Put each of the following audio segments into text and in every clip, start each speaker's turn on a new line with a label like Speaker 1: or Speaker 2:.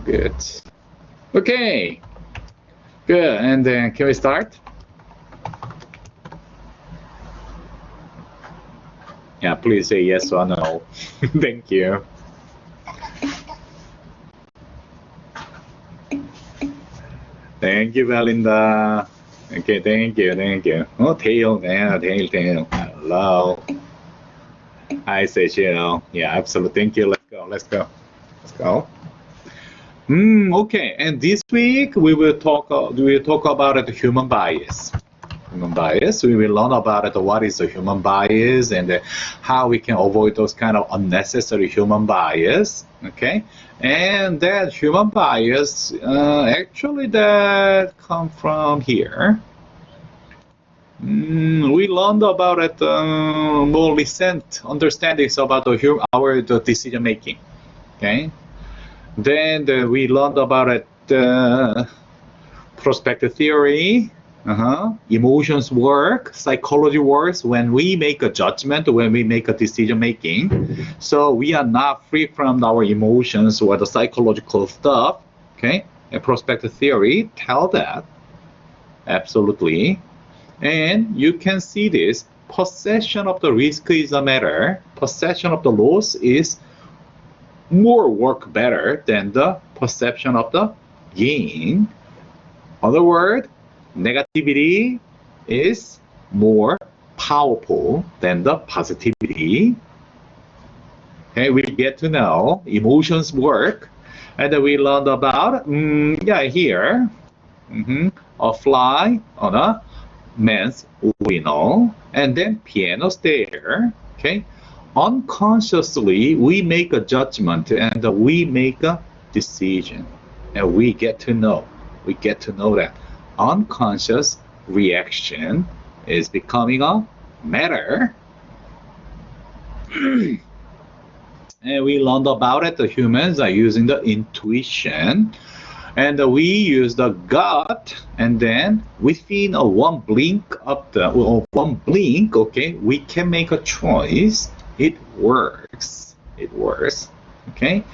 Speaker 1: Good. Okay. Good. And then can we start? Yeah, please say yes or no. Thank you. Thank you, Belinda. Okay, thank you, thank you. Oh, Tail, yeah, Tail. Hello. Hi, Seychelles. Yeah, absolutely. Thank you. Let's go. Okay, and this week we will talk about the human bias. Human bias. We will learn about what is a human bias and how we can avoid those kind of unnecessary human bias. Okay, and that human bias actually that come from here. We learned about it more recent understandings about the decision making. Okay, then we learned about it prospective theory. Emotions work, psychology works when we make a judgment, when we make a decision making. So we are not free from our emotions or the psychological stuff. Okay, and prospective theory tell that absolutely. And you can see this perception of the risk is a matter. Perception of the loss is more work better than the perception of the gain. Other word, negativity is more powerful than the positivity. Okay, we get to know emotions work, and we learned about here a fly on a man's window, and then piano stair. Okay, unconsciously we make a judgment and we make a decision, and we get to know that unconscious reaction is becoming a matter. And we learned about it. The humans are using the intuition, and we use the gut, and then within one blink, okay, we can make a choice. It works. Okay.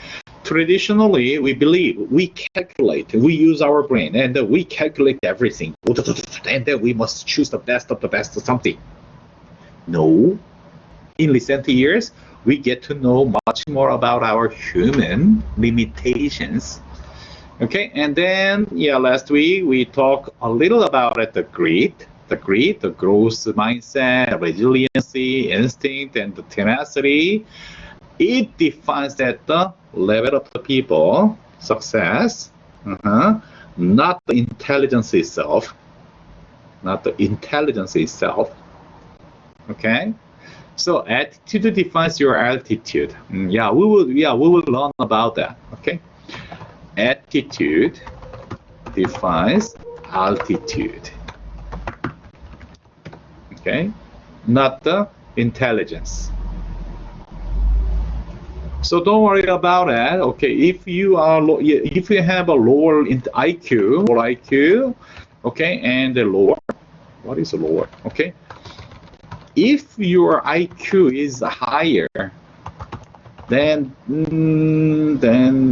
Speaker 1: Traditionally, we believe we calculate, we use our brain, and we calculate everything, and then we must choose the best of the best of something. No. In recent years, we get to know much more about our human limitations. Okay, and then last week we talked a little about it, the growth mindset, resiliency, instinct, and the tenacity. It defines that the level of the people success, not the intelligence itself. Okay, so attitude defines your altitude. We will learn about that. Okay, attitude defines altitude. Okay, not the intelligence. So don't worry about that. Okay, if you have a lower IQ, okay, and the lower, what is lower? Okay, if your IQ is higher than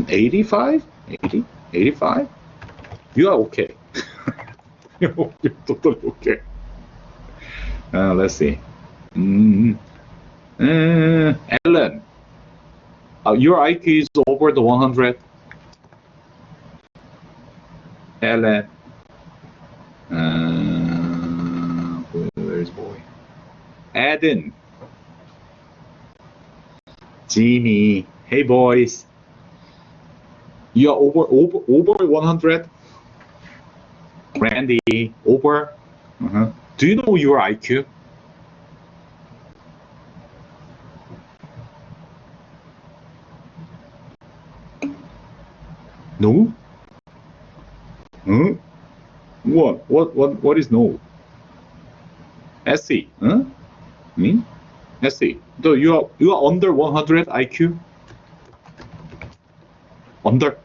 Speaker 1: 85, you are okay. You're totally okay. Let's see. Ellen, your IQ is over the 100. Ellen, where's boy? Adam, Jimmy, hey boys, you are over 100. Randy, over. Do you know your IQ? No? Huh? What is no? SC, huh? Me? SC. So you are under 100 IQ? Under.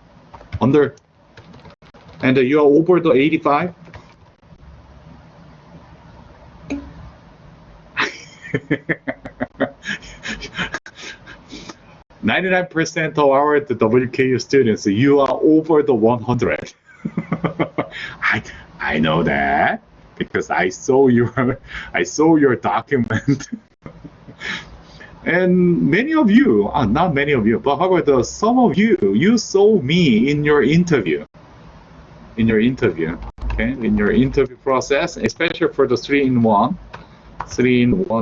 Speaker 1: And you are over the 85? 99% of our the WKU students, you are over the 100. I know that because I saw your document. And many of you, not many of you, but however, some of you saw me in your interview. Okay, in your interview process, especially for the 3-in-1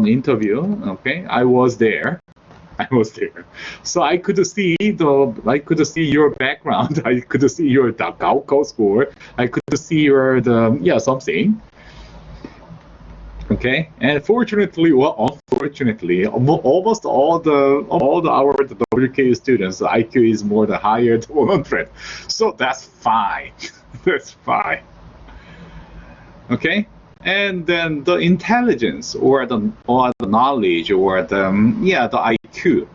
Speaker 1: interview. Okay, I was there. So I could see your background. I could see your Gaokao score. I could see your something. Okay, and fortunately, unfortunately, almost all our WKU students, the IQ is more than higher than 100. So that's fine. That's fine. Okay. And then the intelligence or the knowledge or the IQ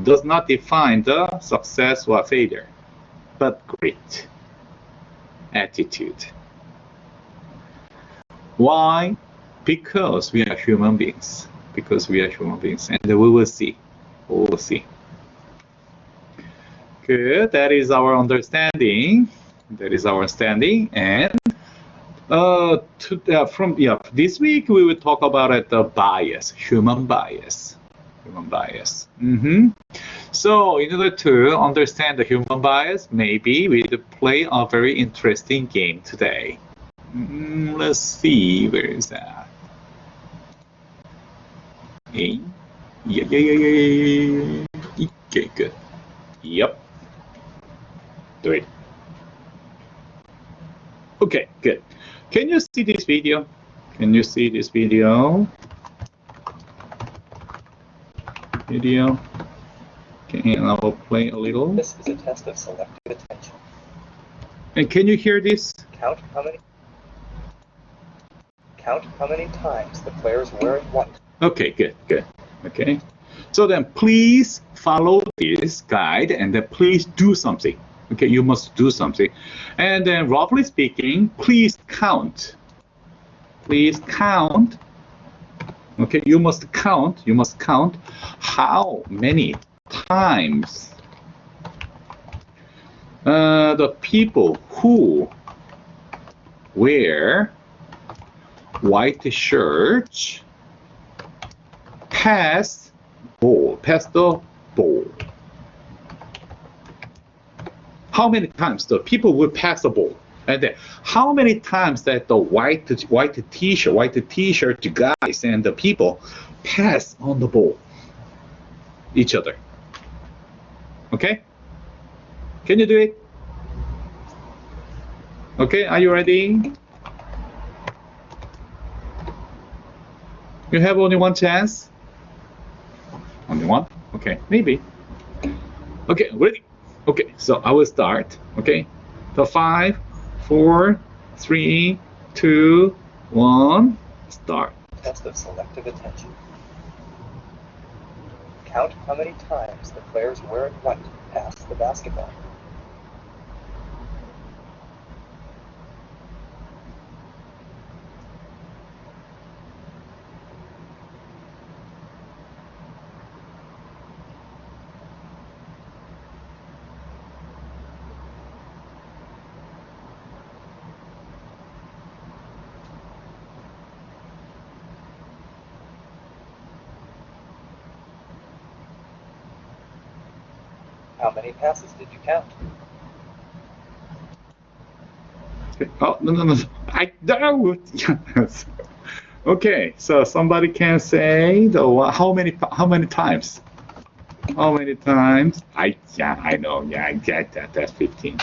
Speaker 1: does not define the success or failure, but grit, attitude. Why? Because we are human beings. And we will see. Good. That is our understanding. And this week we will talk about the bias, human bias. So in order to understand the human bias, maybe we will play a very interesting game today. Let's see, where is that? Yeah. Okay, good. Yep. Do it. Okay, good. Can you see this video? Okay, and I will play a little.
Speaker 2: This is a test of selective attention.
Speaker 1: And can you hear this?
Speaker 2: Count how many times the players wearing white.
Speaker 1: Okay, good. Okay. So then please follow this guide and then please do something. Okay, you must do something. And then roughly speaking, please count. Okay, you must count how many times the people who wear white shirts pass the ball. How many times the people will pass the ball? And then how many times that the white t-shirt guys and the people pass on the ball each other? Okay? Can you do it? Okay, are you ready? You have only one chance? Only one? Okay, maybe. Okay, ready? Okay, so I will start. Okay, the 5, 4, 3, 2, 1, start.
Speaker 2: Test of selective attention. Count how many times the players wearing white pass the basketball. How many passes did you count?
Speaker 1: Okay. Oh, no. I don't. Yes. Okay, so somebody can say how many times? How many times? I know. Yeah, I get that. That's 15.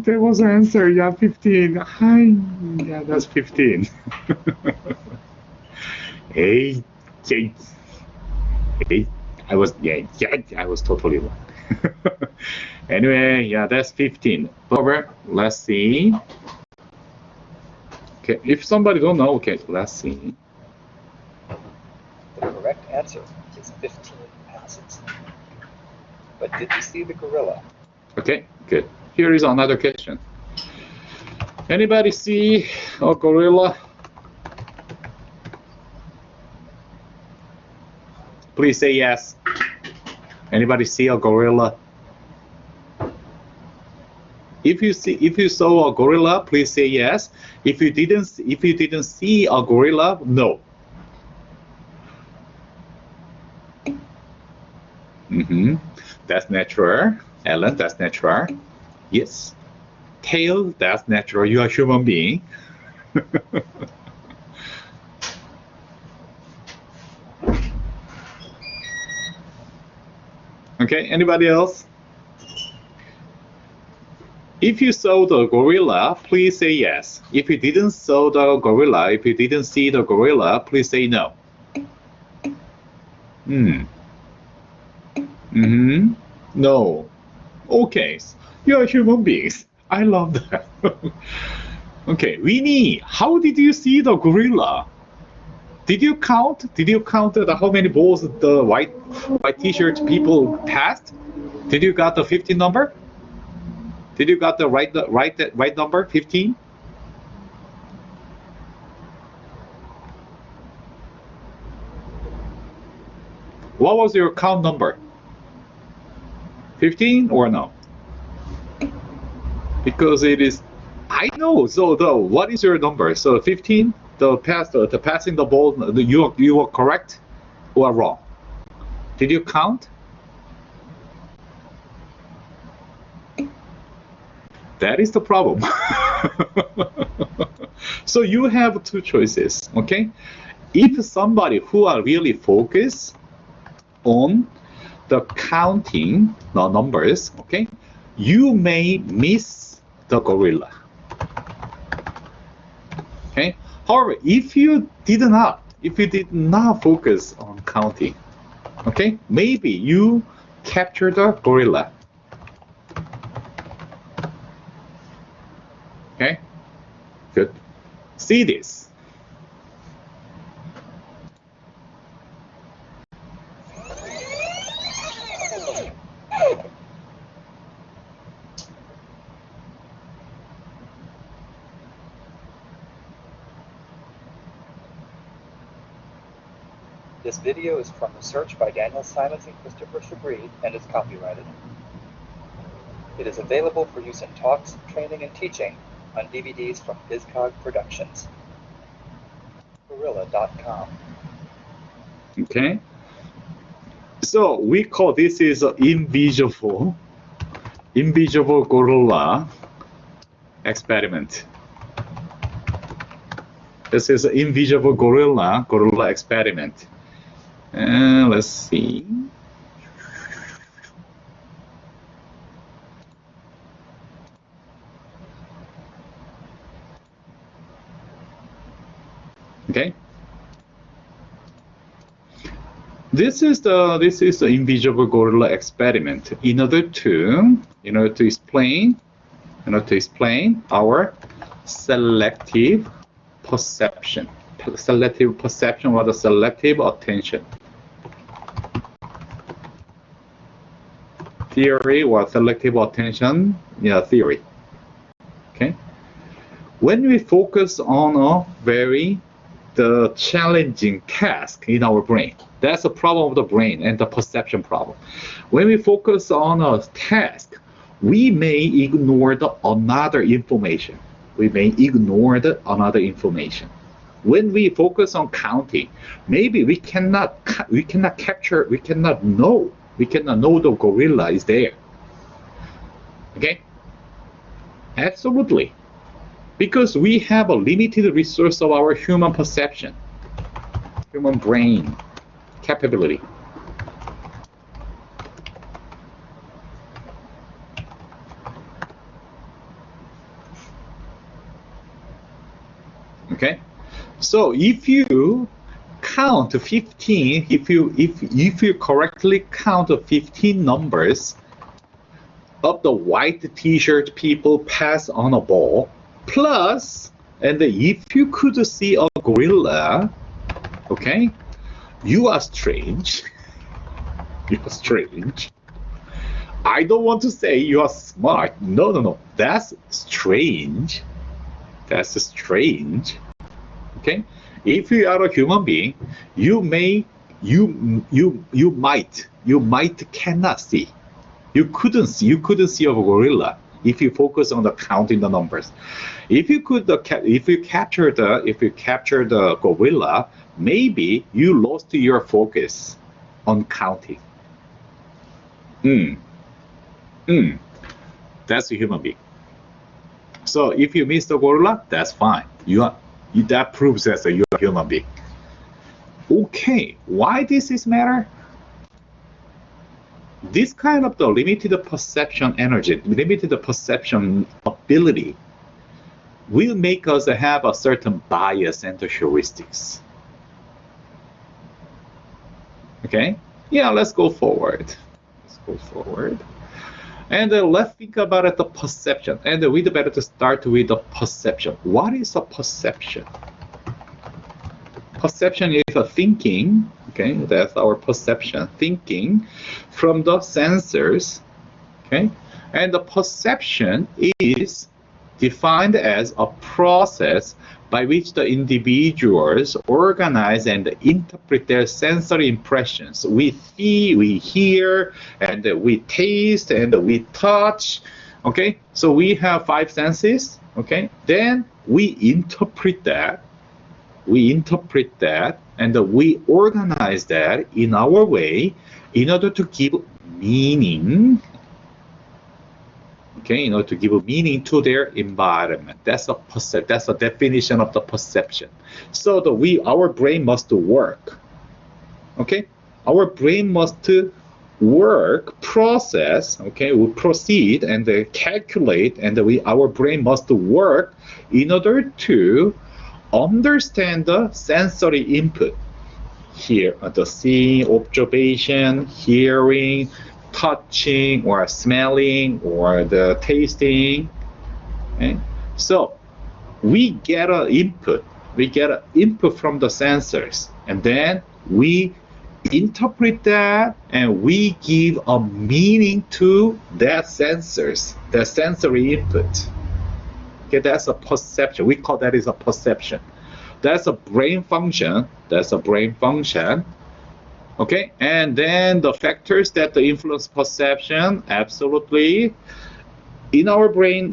Speaker 1: There was an answer. Yeah, 15. Yeah, that's 15. 8. I was totally wrong. Anyway, yeah, that's 15. Over. Let's see. Okay, if somebody don't know, okay, let's see.
Speaker 2: The correct answer is 15 passes. But did you see the gorilla?
Speaker 1: Okay, good. Here is another question. Anybody see a gorilla? Please say yes. Anybody see a gorilla? If you saw a gorilla, please say yes. If you didn't see a gorilla, no. That's natural. Ellen, that's natural. Yes. Tail, that's natural. You are a human being. Okay, anybody else? If you saw the gorilla, please say yes. If you didn't saw the gorilla, if you didn't see the gorilla, please say no. No. Okay, you're human beings. I love that. Okay, Winnie, how did you see the gorilla? Did you count? Did you count how many balls the white t-shirt people passed? Did you got the 15 number? Did you got the right number, 15? What was your count number? 15 or no? Because it is, I know. So what is your number? So 15. The passing the ball. You were correct or wrong? Did you count? That is the problem. So you have two choices, okay? If somebody who are really focused on the counting the numbers, okay, you may miss the gorilla. Okay. However, if you did not focus on counting, okay, maybe you capture the gorilla. Okay, good. See this.
Speaker 2: This video is from research by Daniel Simons and Christopher Chabris and is copyrighted. It is available for use in talks, training, and teaching on DVDs from BizCog Productions. Gorilla.com.
Speaker 1: Okay. So we call this is invisible gorilla experiment. This is an invisible gorilla experiment. Let's see. Okay. This is the invisible gorilla experiment. In order to explain our selective perception or the selective attention theory or selective attention theory. Okay, when we focus on the challenging task in our brain, that's a problem of the brain and the perception problem. When we focus on a task, we may ignore another information. When we focus on counting, maybe we cannot know the gorilla is there. Okay? Absolutely. Because we have a limited resource of our human perception, human brain capability. Okay? So if you count 15, if you correctly count 15 numbers of the white t-shirt people pass on a ball, plus, and if you could see a gorilla, okay, you are strange. You are strange. I don't want to say you are smart. No. That's strange. That's strange. Okay? If you are a human being, you may you might cannot see. You couldn't see a gorilla if you focus on the counting the numbers. If you capture the gorilla, maybe you lost your focus on counting. That's a human being. So if you miss the gorilla, that's fine. That proves that you're a human being. Okay, why this is matter? This kind of the limited perception energy, limited perception ability will make us have a certain bias and heuristics. Okay? Yeah, let's go forward. And let's think about it, the perception. And we'd better to start with the perception. What is a perception? Perception is a thinking, okay, that's our perception, thinking from the sensors, okay, and the perception is defined as a process by which the individuals organize and interpret their sensory impressions. We see, we hear, and we taste, and we touch, okay, so we have 5 senses, okay, then we interpret that, and we organize that in our way in order to give meaning, okay, in order to give a meaning to their environment. That's a definition of the perception. So our brain must work, okay, our brain must work, process, okay, we proceed and calculate, and our brain must work in order to understand the sensory input. Here, the seeing, observation, hearing, touching, or smelling, or the tasting. Okay? So we get an input. We get an input from the sensors, and then we interpret that, and we give a meaning to that sensors, the sensory input. Okay, that's a perception. We call that is a perception. That's a brain function. Okay, and then the factors that influence perception, absolutely. In our brain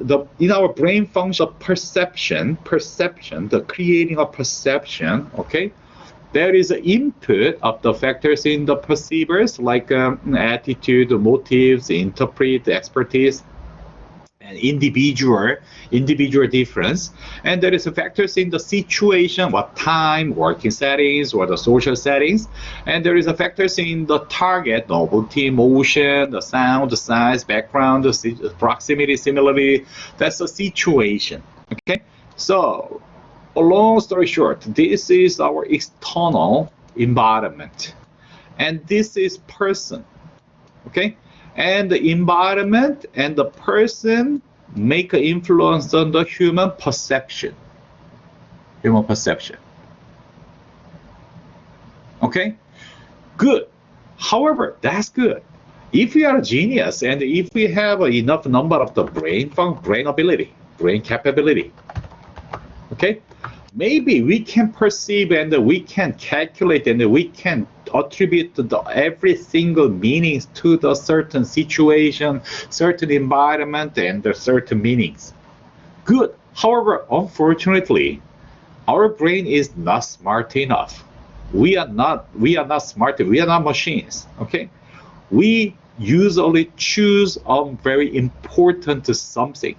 Speaker 1: function of perception, the creating of perception, okay, there is an input of the factors in the perceivers, like attitude, motives, interpret, expertise, and individual difference. And there is a factors in the situation, what time, working settings, or the social settings. And there is a factors in the target, novelty, motion, the sound, the size, background, the proximity, similarity. That's the situation. Okay, so a long story short, this is our external environment, and this is person. Okay, and the environment and the person make an influence on the human perception. Okay, good. However, that's good. If you are a genius, and if we have enough number of the brain capability, okay, maybe we can perceive, and we can calculate, and we can attribute every single meanings to the certain situation, certain environment, and the certain meanings. Good. However, unfortunately, our brain is not smart enough. We are not smart. We are not machines. Okay, we usually choose a very important something.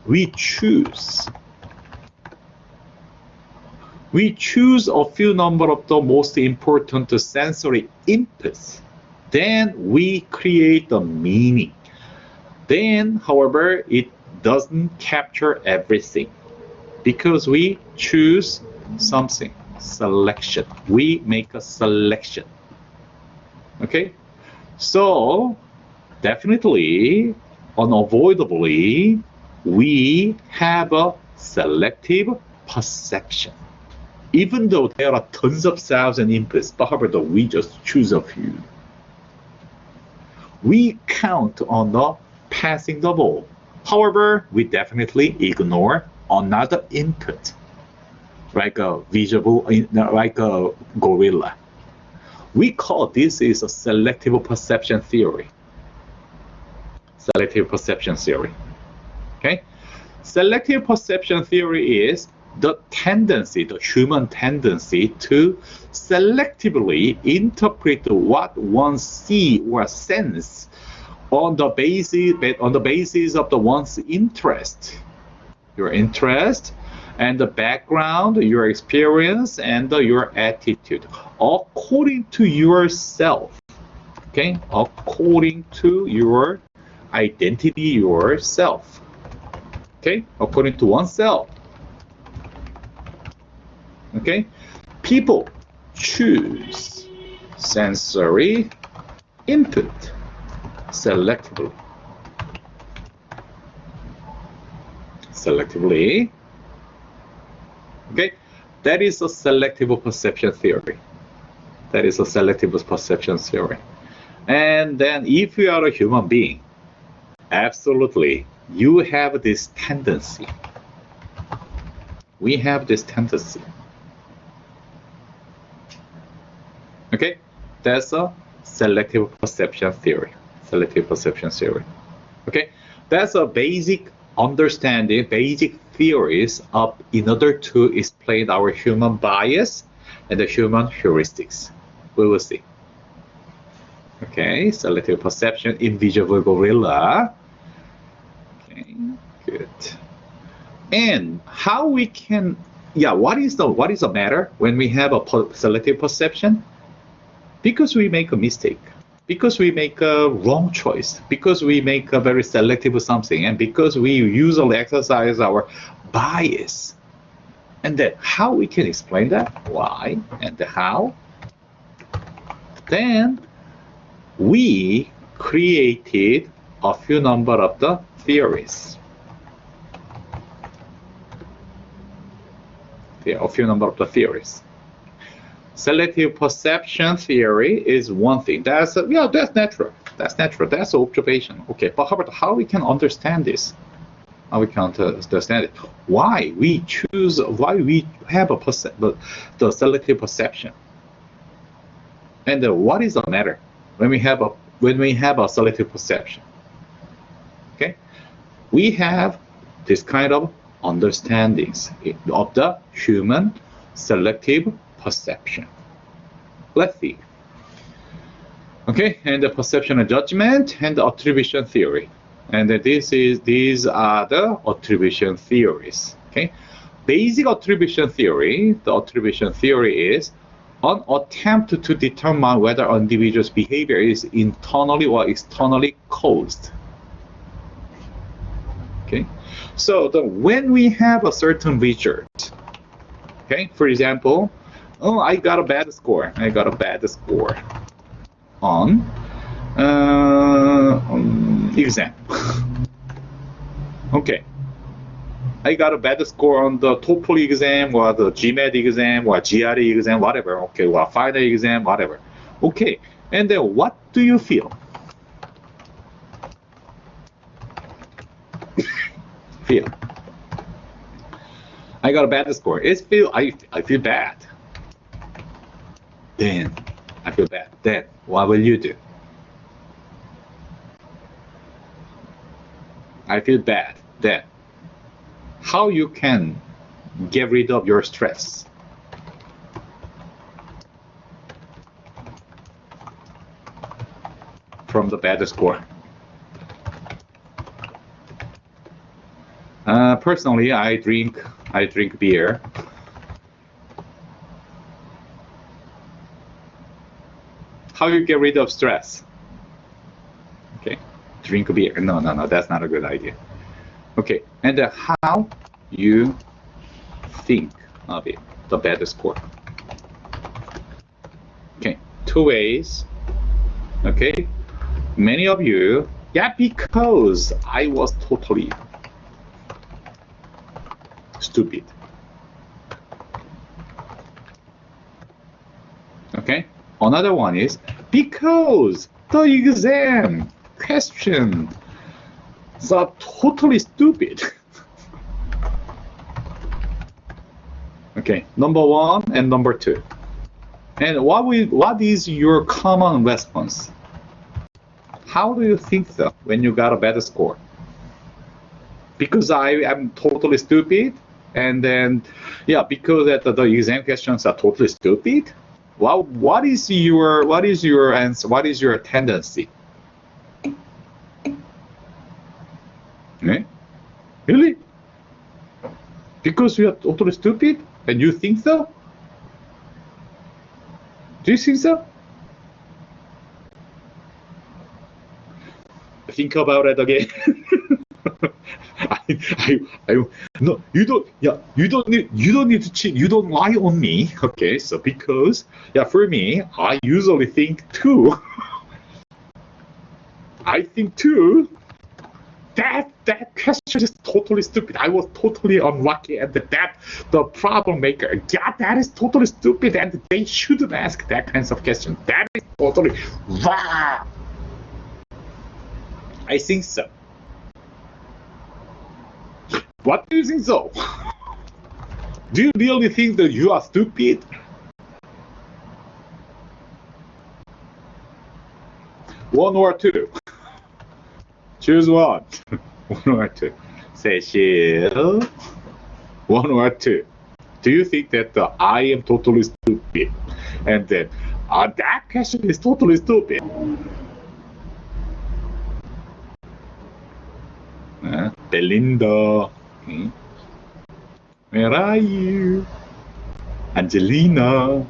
Speaker 1: We choose a few number of the most important sensory inputs. Then we create the meaning. Then, however, it doesn't capture everything because we choose something. Selection. We make a selection. Okay? So, definitely, unavoidably, we have a selective perception. Even though there are tons of thousand inputs, but however, we just choose a few. We count on the passing the ball. However, we definitely ignore another input, like a gorilla. We call this is a selective perception theory. Selective perception theory. Okay? Selective perception theory is the tendency, the human tendency to selectively interpret what one see or sense on the basis of the one's interest. Your interest and the background, your experience, and your attitude, according to yourself. Okay? According to your identity, yourself. Okay? According to oneself. Okay? People choose sensory input selectively. Selectively. Okay? That is a selective perception theory. That is a selective perception theory. And then if you are a human being, absolutely, you have this tendency. We have this tendency. Okay? That's a selective perception theory. Selective perception theory. Okay? That's a basic understanding, basic theories of in order to explain our human bias and the human heuristics. We will see. Okay, selective perception, invisible gorilla. Okay, good. And how we can, what is the matter when we have a selective perception? Because we make a mistake, because we make a wrong choice, because we make a very selective something, and because we usually exercise our bias. And then how we can explain that, why and the how? Then we created a few number of the theories. A few number of the theories. Selective perception theory is one thing. That's natural. That's natural. That's observation. Okay, but how we can understand this? How we can understand it? Why we have the selective perception? And what is the matter when we have a selective perception? Okay, we have this kind of understandings of the human selective perception. Let's see. Okay, and the perception and judgment and the attribution theory. And these are the attribution theories. Okay, basic attribution theory. The attribution theory is an attempt to determine whether an individual's behavior is internally or externally caused. Okay, so when we have a certain result, okay, for example, I got a bad score. I got a bad score on exam. Okay, I got a bad score on the TOEFL exam or the GMAT exam or GRE exam, whatever. Okay, or final exam, whatever. Okay, and then what do you feel? I got a bad score. I feel bad. Then I feel bad. Then what will you do? I feel bad. Then how you can get rid of your stress? From the bad score. Personally, I drink beer. How you get rid of stress? Okay, drink beer. No, that's not a good idea. Okay, and how you think of it, the bad score. Okay, two ways. Okay, many of you, because I was totally stupid. Okay, another one is because the exam question are totally stupid. Okay, number one and number two. And what is your common response? How do you think so when you got a better score? Because I am totally stupid, and then yeah, because the exam questions are totally stupid. Well, what is your answer? What is your tendency? Eh? Really? Because you are totally stupid and you think so? Do you think so? Think about it again. No, you don't. Yeah, you don't need to cheat. You don't lie on me. Okay, so because yeah, for me, I usually think too. I think too. That question is totally stupid. I was totally unlucky, and that the problem maker. Yeah, that is totally stupid, and they shouldn't ask that kinds of question. That is totally wrong. I think so. What do you think so? Do you really think that you are stupid? One or two? Choose one. One or two. Say Shil. One or two. Do you think that I am totally stupid? And then that question is totally stupid. Belinda. Where are you? Angelina.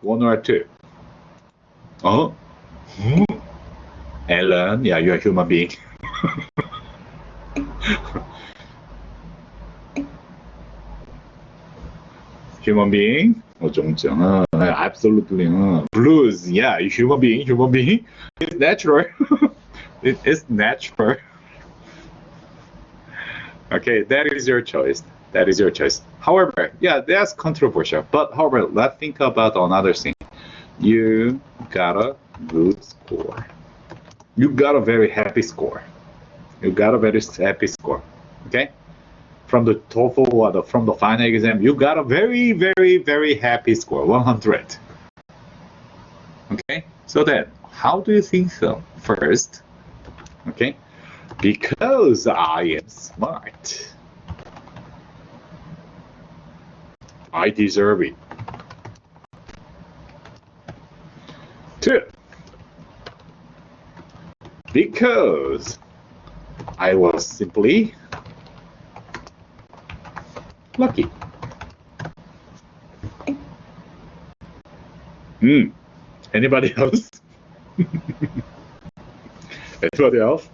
Speaker 1: One or two? Oh. Ellen, yeah, you're a human being. Human being? 정정. Absolutely. Blues, yeah, human being. It's natural. It is natural. Okay, that is your choice. That is your choice. However, yeah, that's controversial. But however, let's think about another thing. You got a good score. You got a very happy score. You got a very happy score. Okay? From the TOEFL or from the final exam, you got a very, very, very happy score, 100. Okay? So then, how do you think so? First, okay? Because I am smart. I deserve it. 2. Because I was simply lucky. Anybody else? Anybody else?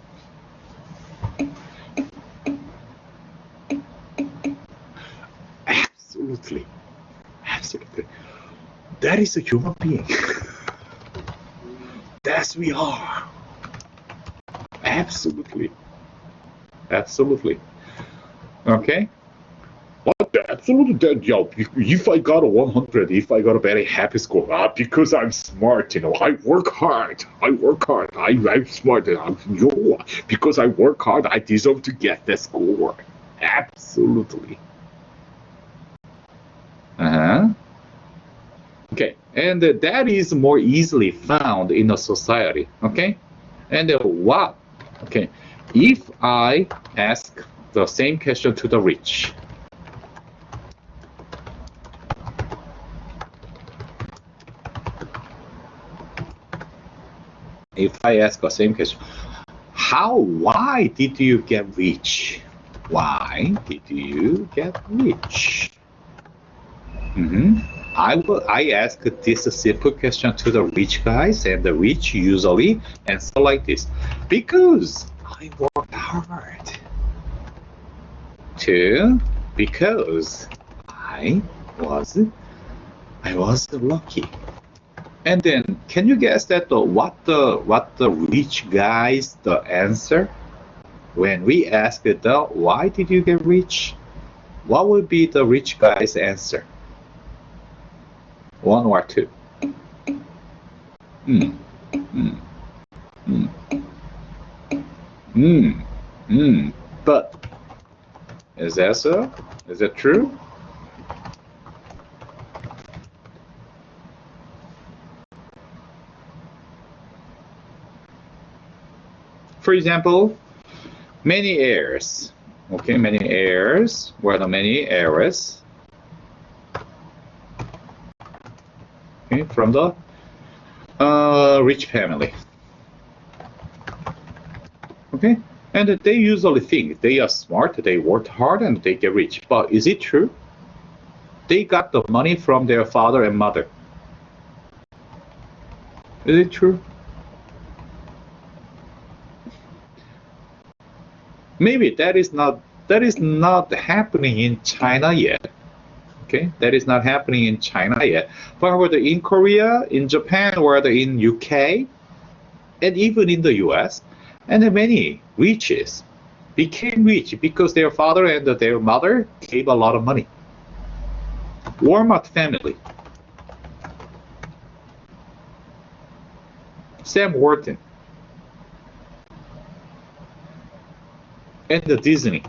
Speaker 1: Absolutely. Absolutely. That is a human being. That's we are. Absolutely. Absolutely. Okay? What? Absolutely. Yeah, if I got a 100, if I got a very happy score, because I'm smart, I work hard. I'm smart. Because I work hard, I deserve to get that score. Absolutely. Okay, and that is more easily found in a society. Okay, and what? Okay, if I ask the same question to the rich, if I ask the same question, why did you get rich? Why did you get rich? I ask this simple question to the rich guys, and the rich usually answer like this: because I worked hard. 2, because I was lucky. And then, can you guess that what the rich guys the answer when we ask why did you get rich? What would be the rich guy's answer? 1 or 2? But is that so? Is that true? For example, many heirs. Okay, many heirs. What are many heirs? Okay, from the rich family. Okay, and they usually think they are smart, they worked hard, and they get rich. But is it true? They got the money from their father and mother. Is it true? Maybe that is not happening in China yet. Okay, that is not happening in China yet. But whether in Korea, in Japan, or in UK, and even in the US, and many riches became rich because their father and their mother gave a lot of money. Walmart family, Sam Worthington, and the Disney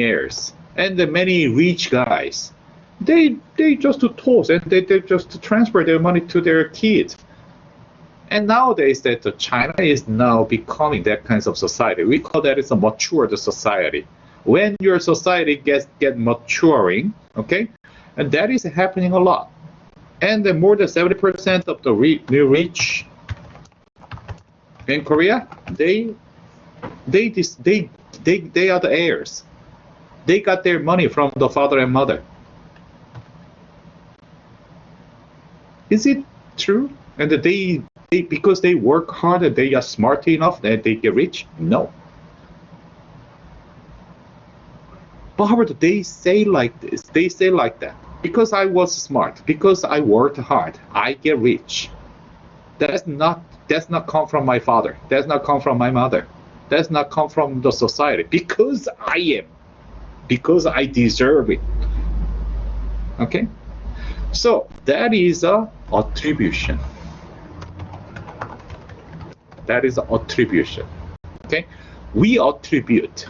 Speaker 1: heirs, and the many rich guys, they just toss and they just transfer their money to their kids. And nowadays that China is now becoming that kind of society. We call that as a matured society. When your society get maturing, okay, and that is happening a lot. And then more than 70% of the new rich in Korea, they are the heirs. They got their money from the father and mother. Is it true? And they because they work hard and they are smart enough that they get rich? No. But however, they say like this. They say like that. Because I was smart, because I worked hard, I get rich. That's not come from my father. That's not come from my mother. That's not come from the society. Because I am. Because I deserve it. Okay? So that is a attribution. That is attribution. Okay? We attribute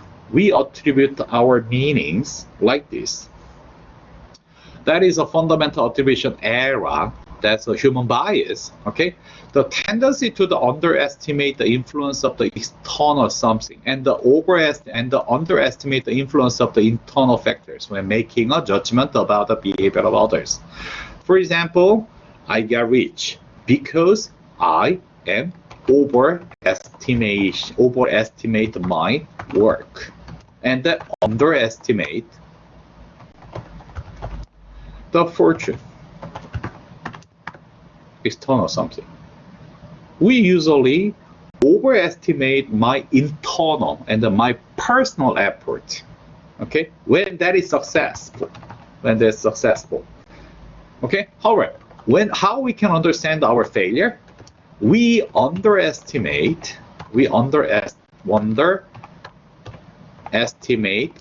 Speaker 1: our meanings like this. That is a fundamental attribution error. That's a human bias. Okay? The tendency to underestimate the influence of the external something and underestimate the influence of the internal factors when making a judgment about the behavior of others. For example, I get rich because I am overestimate my work and underestimate the fortune, external something. We usually overestimate my internal and my personal effort, okay, when that is successful, okay. However, how we can understand our failure, we underestimate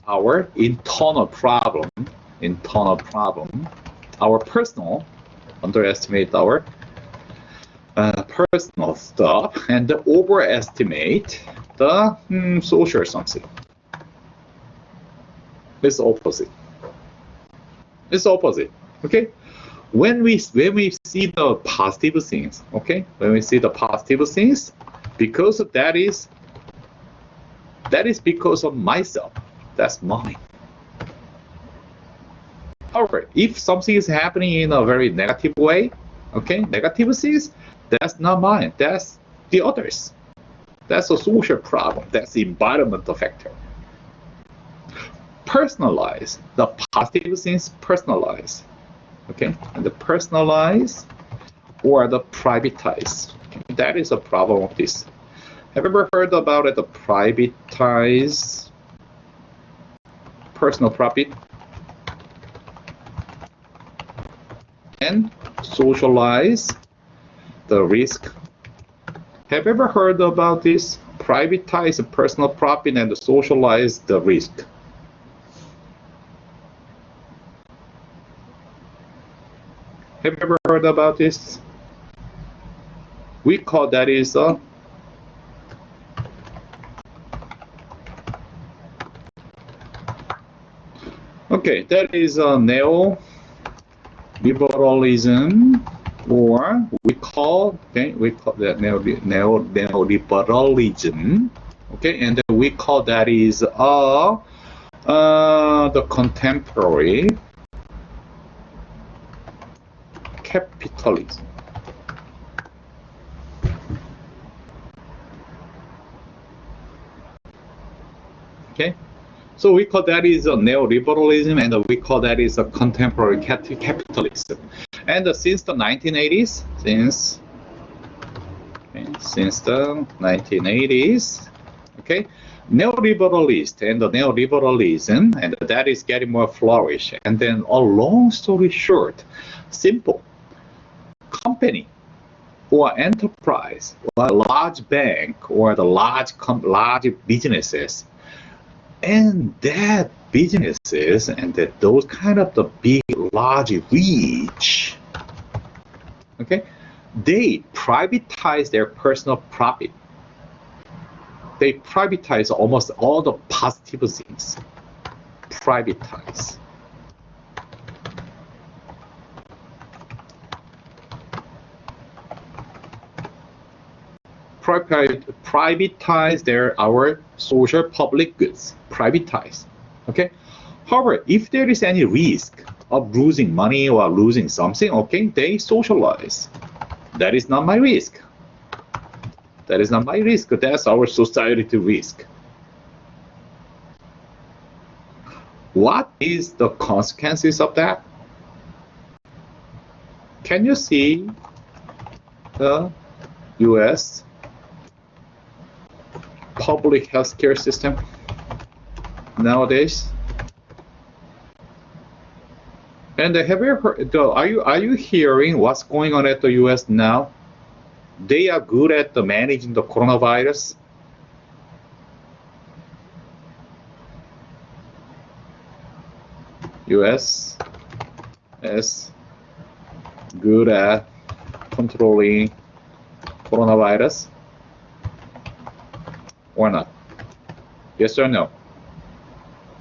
Speaker 1: our internal problem, our personal, underestimate our personal stuff, and overestimate the social something. It's opposite. Okay. When we see the positive things, okay, because that is because of myself. That's mine. However, if something is happening in a very negative way, okay, negative things, that's not mine. That's the others. That's a social problem. That's the environmental factor. Personalize. The positive things personalize. Okay, and the personalize or the privatize. Okay? That is a problem of this. Have you ever heard about it? The privatize personal profit and socialize the risk. Have you ever heard about this? Privatize personal profit and socialize the risk. Have you ever heard about this? We call that is a that is a neoliberalism, or we call that neoliberalism. Okay, and then we call that is the contemporary capitalism. Okay, so we call that is a neoliberalism, and we call that is a contemporary capitalism. And since the 1980s, since the 1980s, okay, neoliberalist and the neoliberalism, and that is getting more flourish. And then a long story short, simple, company or enterprise or a large bank or the large businesses, and that businesses and that those kind of the big large reach, okay, they privatize their personal profit. They privatize almost all the positive things. Privatize. Privatize our social public goods. Privatize. Okay. However, if there is any risk of losing money or losing something, okay, they socialize. That is not my risk. That is not my risk. That's our society risk. What is the consequences of that? Can you see the U.S. public healthcare system nowadays? And have you heard? Are you hearing what's going on at the U.S. now? They are good at managing the coronavirus. U.S. is good at controlling coronavirus or not? Yes or no?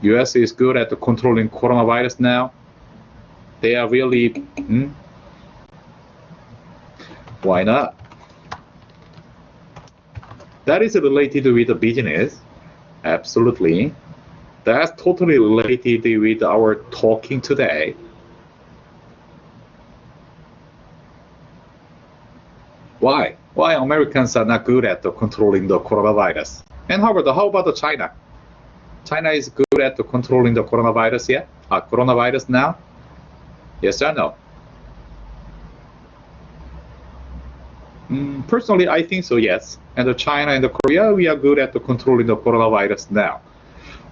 Speaker 1: U.S. is good at controlling coronavirus now. They are really. Why not? That is related with the business. Absolutely. That's totally related with our talking today. Why? Why Americans are not good at controlling the coronavirus? And how about China? China is good at controlling the coronavirus yet? Coronavirus now? Yes or no? Personally, I think so, yes. And China and Korea, we are good at controlling the coronavirus now.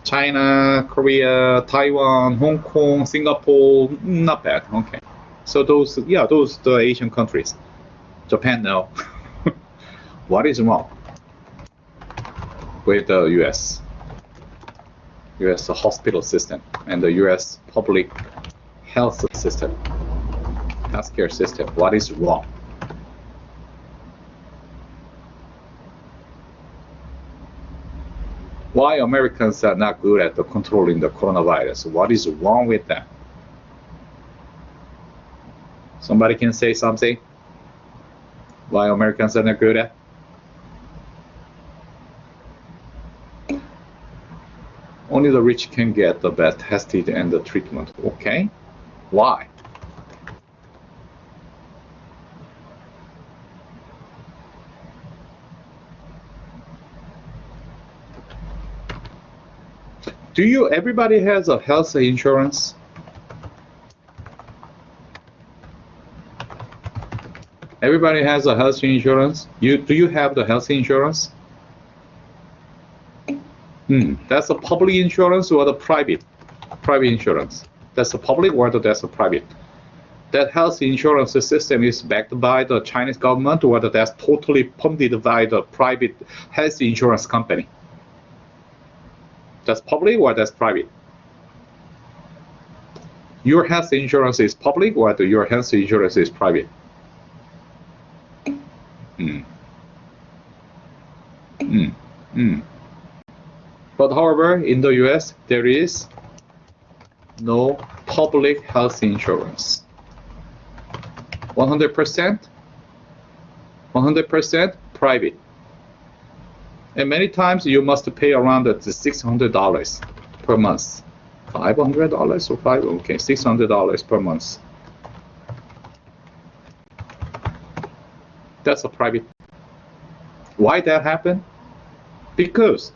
Speaker 1: China, Korea, Taiwan, Hong Kong, Singapore, not bad. Okay. So those the Asian countries. Japan, no. What is wrong with the U.S. hospital system and the U.S. public health system, healthcare system? What is wrong? Why Americans are not good at controlling the coronavirus? What is wrong with that? Somebody can say something? Why Americans are not good at? Only the rich can get the best tested and the treatment. Okay, why? Everybody has a health insurance? Everybody has a health insurance? Do you have the health insurance? That's a public insurance or the private insurance? That's a public or that's a private? That health insurance system is backed by the Chinese government or that's totally funded by the private health insurance company? That's public or that's private? Your health insurance is public or your health insurance is private? But however, in the US, there is no public health insurance. 100%? 100% private. And many times you must pay around $600 per month. $500 or $600 per month. That's a private. Why that happened? Because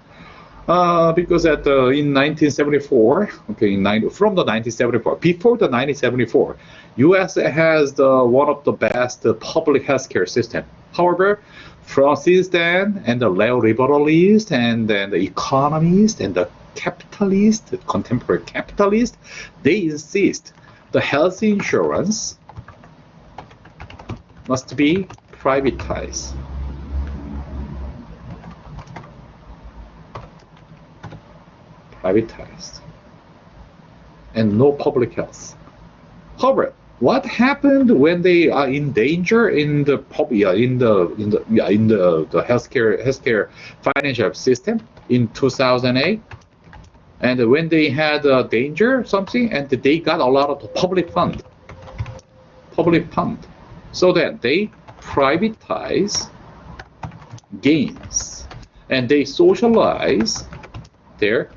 Speaker 1: in 1974, from the 1974, before the 1974, U.S. has one of the best public healthcare system. However, since then, and the neoliberalists, and then the economists, and the capitalists, the contemporary capitalists, they insist the health insurance must be privatized. Privatized, and no public health. However, what happened when they are in danger in the healthcare financial system in 2008, and when they had a danger something, and they got a lot of public fund, so that they privatize gains, and they socialize their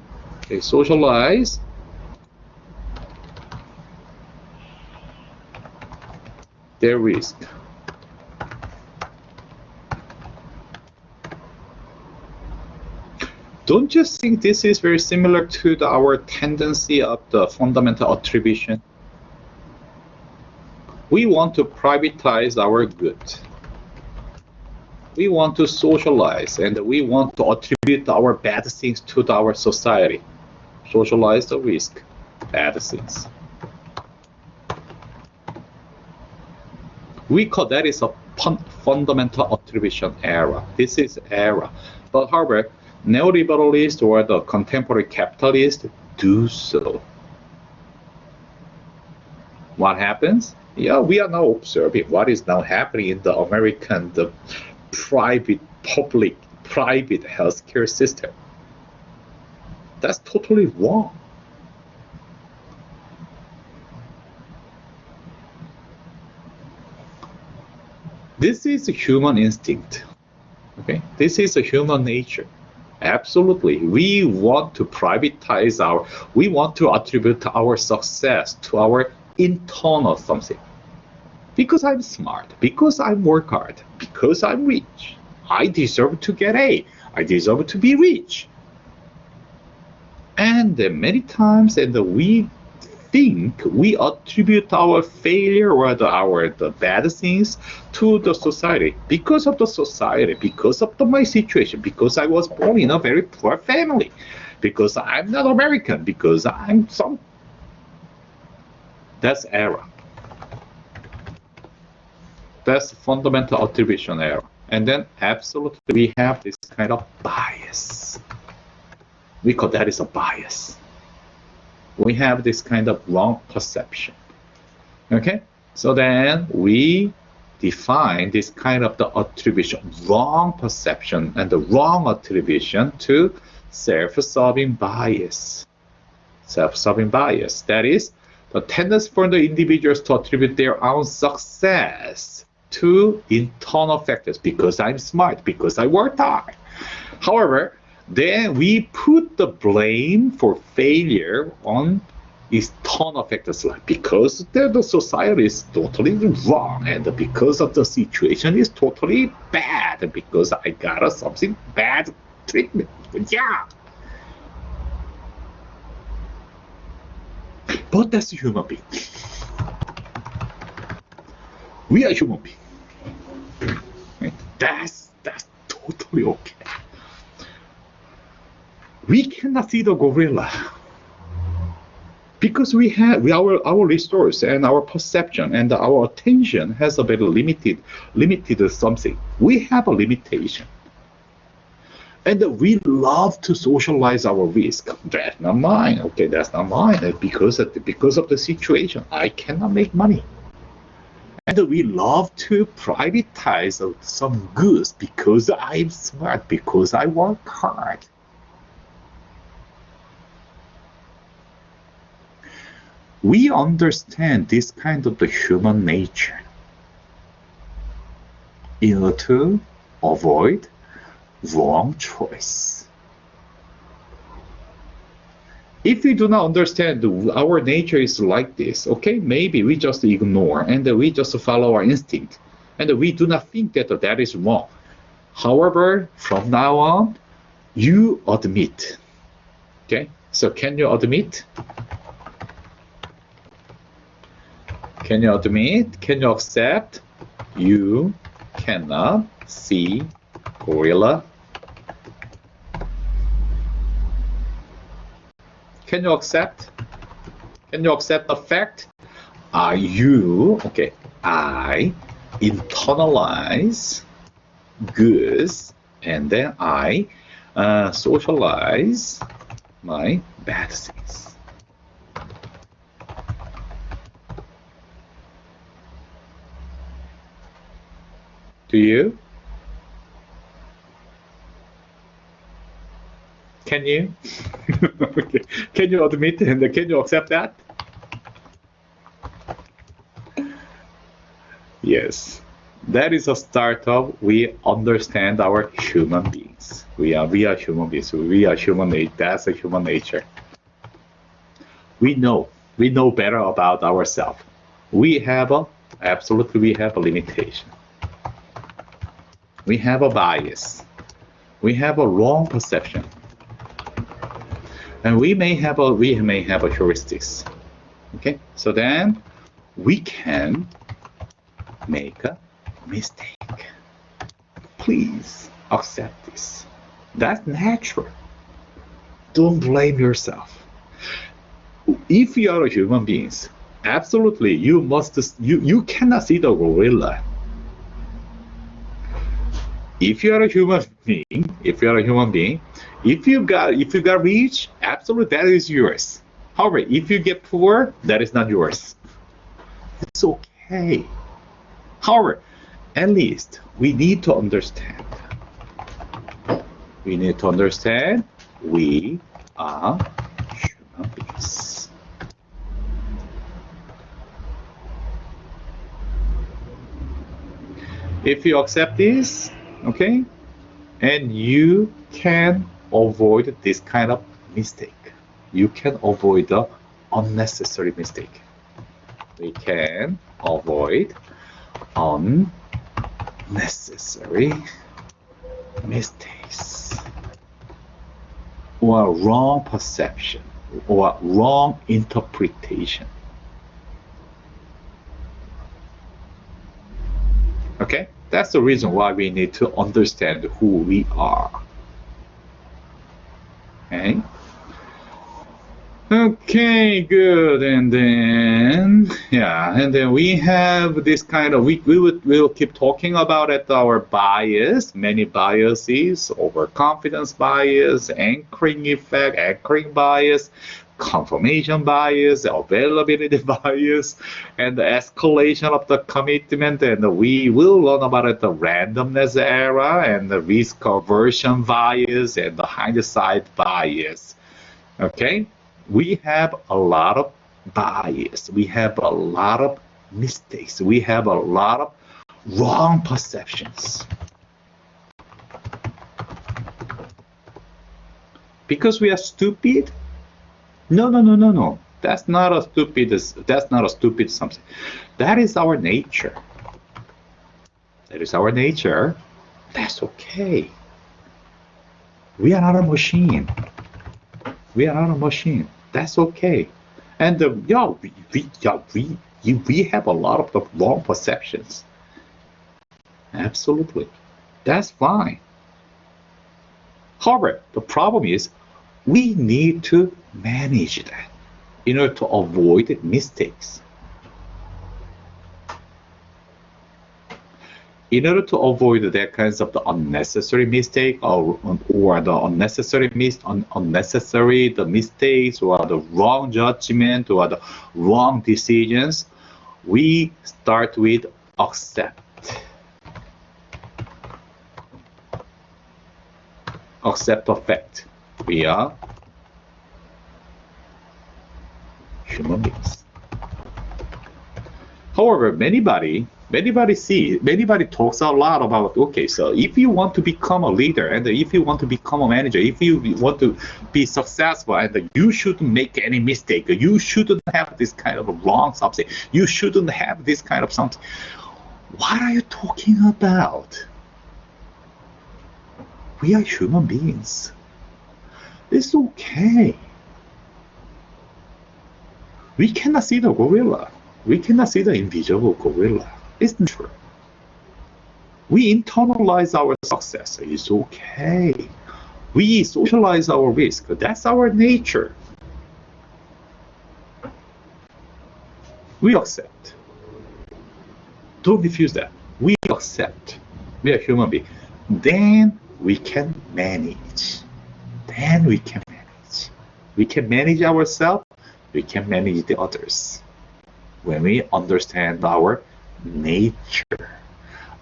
Speaker 1: risk. Don't you think this is very similar to our tendency of the fundamental attribution? We want to privatize our good. We want to socialize, and we want to attribute our bad things to our society. Socialize the risk, bad things. We call that is a fundamental attribution error. This is error. But however, neoliberalists or the contemporary capitalists do so. What happens? Yeah, we are now observing what is now happening in the American, the private healthcare system. That's totally wrong. This is a human instinct. Okay, this is a human nature. Absolutely, we want to privatize we want to attribute our success to our internal something. Because I'm smart, because I work hard, because I'm rich, I deserve to get A. I deserve to be rich. And many times, we think we attribute our failure or the bad things to the society, because of the society, because of my situation, because I was born in a very poor family, because I'm not American, because I'm some. That's error. That's fundamental attribution error. And then absolutely we have this kind of bias. We call that is a bias. We have this kind of wrong perception. Okay? So then we define this kind of the attribution, wrong perception and the wrong attribution to self-serving bias. Self-serving bias. That is the tendency for the individuals to attribute their own success to internal factors, because I'm smart, because I worked hard. However, then we put the blame for failure on external factors, like because the society is totally wrong, and because of the situation is totally bad, and because I got something bad treatment. Yeah. But that's a human being. We are human beings. Right? That's totally okay. We cannot see the gorilla because we have our resource and our perception and our attention has a very limited something. We have a limitation. And we love to socialize our risk. That's not mine. Okay, that's not mine. Because of the situation, I cannot make money. And we love to privatize some goods because I'm smart, because I work hard. We understand this kind of the human nature. in order to avoid wrong choice. If we do not understand our nature is like this, okay, maybe we just ignore and we just follow our instinct and we do not think that that is wrong. However, from now on, you admit. Okay, so can you admit? Can you admit? Can you accept? You cannot see gorilla. Can you accept? Can you accept the fact? I internalize goods and then I socialize my bad things. Do you? Can you? Okay. Can you admit and can you accept that? Yes. That is a start of we understand our human beings. We are human beings. We are human nature. That's a human nature. We know better about ourselves. We have a limitation. We have a bias. We have a wrong perception. And we may have a heuristics. Okay, so then we can make a mistake. Please accept this. That's natural. Don't blame yourself. If you are a human being, absolutely you cannot see the gorilla. If you are a human being, if you got rich, absolutely that is yours. However, if you get poor, that is not yours. It's okay. However, at least we need to understand. We need to understand we are human beings. If you accept this, okay, and you can avoid this kind of mistake. You can avoid the unnecessary mistake. We can avoid unnecessary mistakes or wrong perception or wrong interpretation. Okay, that's the reason why we need to understand who we are. Okay, good. And then we have this kind of we will keep talking about it, our bias, many biases, overconfidence bias, anchoring effect, anchoring bias, confirmation bias, availability bias, and the escalation of the commitment. And we will learn about it, the randomness error and the risk aversion bias and the hindsight bias. Okay, we have a lot of bias. We have a lot of mistakes. We have a lot of wrong perceptions. Because we are stupid? No. That's not a stupid something. That is our nature. That's okay. We are not a machine. That's okay. And we have a lot of the wrong perceptions. Absolutely. That's fine. However, the problem is we need to manage that in order to avoid mistakes. In order to avoid that kinds of the unnecessary mistake or the unnecessary the mistakes or the wrong judgment or the wrong decisions, we start with accept. Accept the fact. We are human beings. However, many body Anybody talks a lot about, okay, so if you want to become a leader and if you want to become a manager, if you want to be successful, and you shouldn't make any mistake, you shouldn't have this kind of wrong something, you shouldn't have this kind of something. What are you talking about? We are human beings. It's okay. We cannot see the gorilla. We cannot see the invisible gorilla. It's not true. We internalize our success. It's okay. We socialize our risk. That's our nature. We accept. Don't refuse that. We accept. We are human beings. Then we can manage. We can manage ourselves. We can manage the others. When we understand our nature.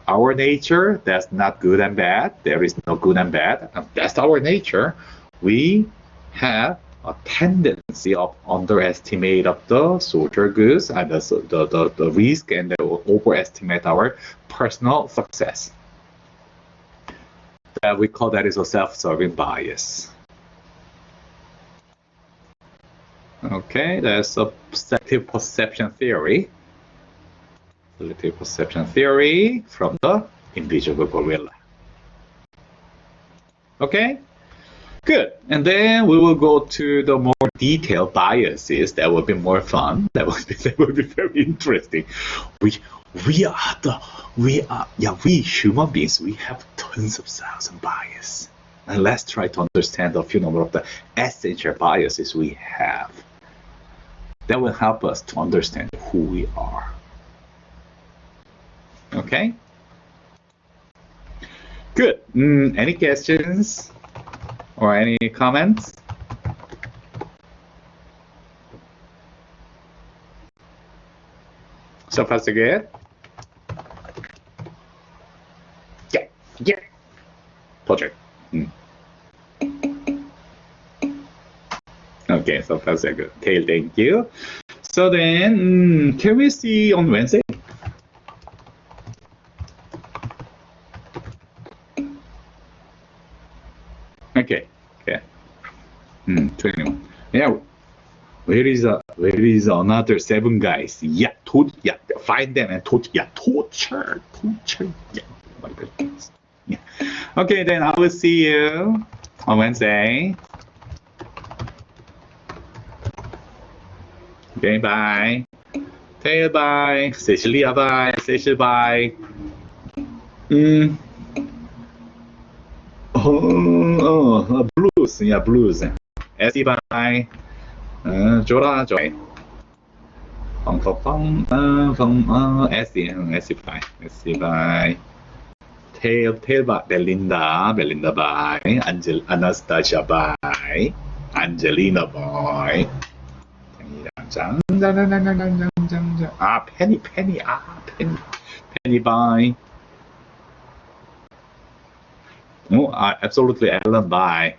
Speaker 1: Our nature, that's not good and bad. There is no good and bad. That's our nature. We have a tendency of underestimate of the social goods and the risk, and overestimate our personal success. We call that is a self-serving bias. Okay, that's a selective perception theory. Selective perception theory from the invisible gorilla. Okay, good. And then we will go to the more detailed biases. That will be more fun. That will be very interesting. We human beings, we have tons of thousand biases. And let's try to understand a few number of the essential biases we have. That will help us to understand who we are. Okay? Good. Any questions or any comments? So far so good? Yeah. Project. Okay, so far so good. Okay, thank you. So then, can we see on Wednesday? Okay. 21. Yeah. Where is another 7 guys? Yeah, find them and torture. Yeah. Okay, then I will see you on Wednesday. Okay, bye. Taylor, bye. Cecilia, bye. Cecil, bye. Blues. Yeah, blues. Essie, bye. Jora, joy. Essie, bye. Essie, bye. Tail, bye. Belinda, bye. Anastasia, bye. Angelina, bye. Penny, bye. Oh, absolutely, Ellen, bye.